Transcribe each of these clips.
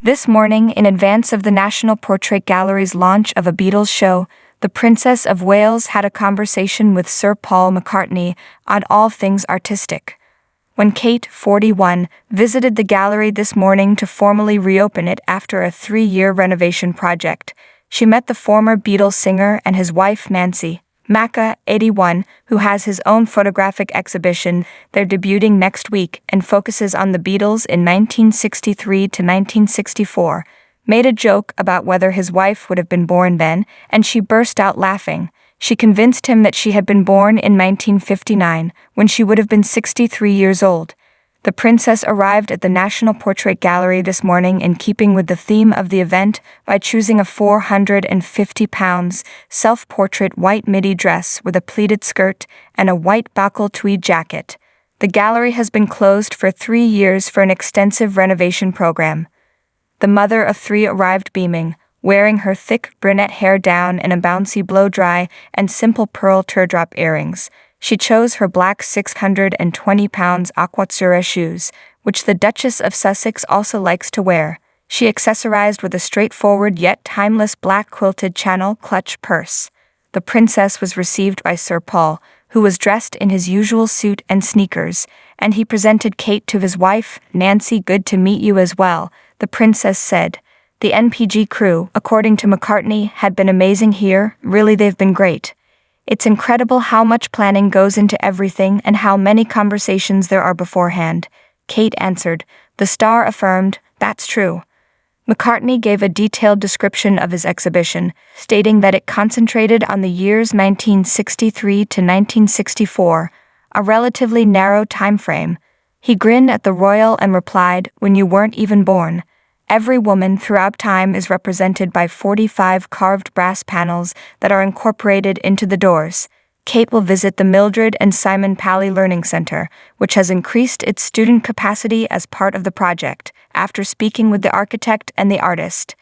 This morning, in advance of the National Portrait Gallery's launch of a Beatles show, the Princess of Wales had a conversation with Sir Paul McCartney on all things artistic. When Kate, 41, visited the gallery this morning to formally reopen it after a 3-year renovation project, she met the former Beatles singer and his wife Nancy Macca, 81, who has his own photographic exhibition. They're debuting next week and focuses on the Beatles in 1963 to 1964, made a joke about whether his wife would have been born then, and she burst out laughing. She convinced him that she had been born in 1959, when she would have been 63 years old. The princess arrived at the National Portrait Gallery this morning in keeping with the theme of the event by choosing a £450 self-portrait white midi dress with a pleated skirt and a white buckle tweed jacket. The gallery has been closed for 3 years for an extensive renovation program. The mother of 3 arrived beaming, wearing her thick brunette hair down in a bouncy blow-dry and simple pearl teardrop earrings. She chose her black £620 Aquazzura shoes, which the Duchess of Sussex also likes to wear. She accessorized with a straightforward yet timeless black quilted Chanel clutch purse. The princess was received by Sir Paul, who was dressed in his usual suit and sneakers, and he presented Kate to his wife, Nancy. "Good to meet you as well," the princess said. "The NPG crew, according to McCartney, had been amazing here. Really, they've been great. It's incredible how much planning goes into everything and how many conversations there are beforehand," Kate answered. The star affirmed, "That's true." McCartney gave a detailed description of his exhibition, stating that it concentrated on the years 1963 to 1964, a relatively narrow time frame. He grinned at the royal and replied, "When you weren't even born." Every woman throughout time is represented by 45 carved brass panels that are incorporated into the doors. Kate will visit the Mildred and Simon Paley Learning Center, which has increased its student capacity as part of the project, after speaking with the architect and the artist.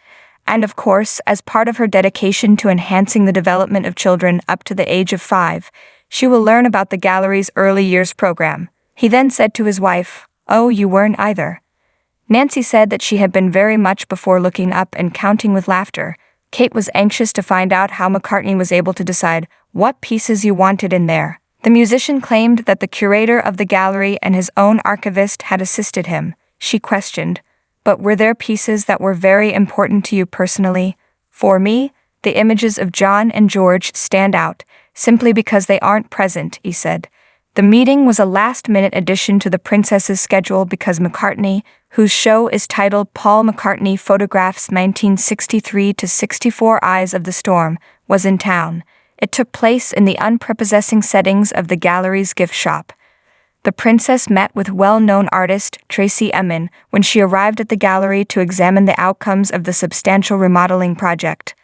And of course, as part of her dedication to enhancing the development of children up to the age of 5, she will learn about the gallery's early years program. He then said to his wife, "Oh, you weren't either." Nancy said that she had been very much before looking up and counting with laughter. Kate was anxious to find out how McCartney was able to decide what pieces you wanted in there. The musician claimed that the curator of the gallery and his own archivist had assisted him. She questioned, "But were there pieces that were very important to you personally?" "For me, the images of John and George stand out, simply because they aren't present," he said. The meeting was a last-minute addition to the princess's schedule because McCartney, whose show is titled Paul McCartney Photographs 1963 to 64 Eyes of the Storm, was in town. It took place in the unprepossessing settings of the gallery's gift shop. The princess met with well-known artist Tracey Emin when she arrived at the gallery to examine the outcomes of the substantial remodeling project.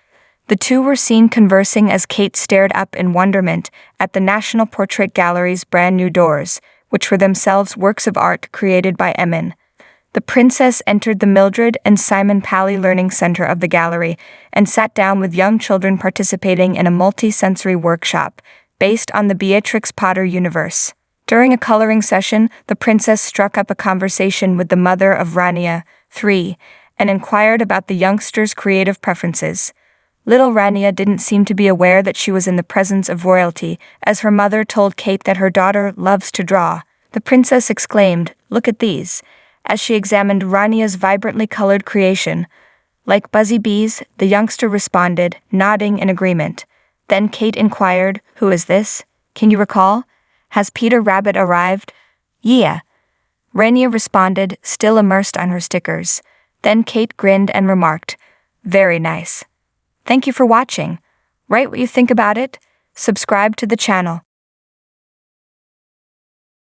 The two were seen conversing as Kate stared up in wonderment at the National Portrait Gallery's brand new doors, which were themselves works of art created by Emin. The princess entered the Mildred and Simon Paley Learning Center of the gallery and sat down with young children participating in a multi-sensory workshop based on the Beatrix Potter universe. During a coloring session, the princess struck up a conversation with the mother of Rania, 3, and inquired about the youngster's creative preferences. Little Rania didn't seem to be aware that she was in the presence of royalty, as her mother told Kate that her daughter loves to draw. The princess exclaimed, "Look at these," as she examined Rania's vibrantly colored creation. "Like buzzy bees," the youngster responded, nodding in agreement. Then Kate inquired, "Who is this? Can you recall? Has Peter Rabbit arrived?" "Yeah," Rania responded, still immersed on her stickers. Then Kate grinned and remarked, "Very nice. Thank you for watching. Write what you think about it. Subscribe to the channel.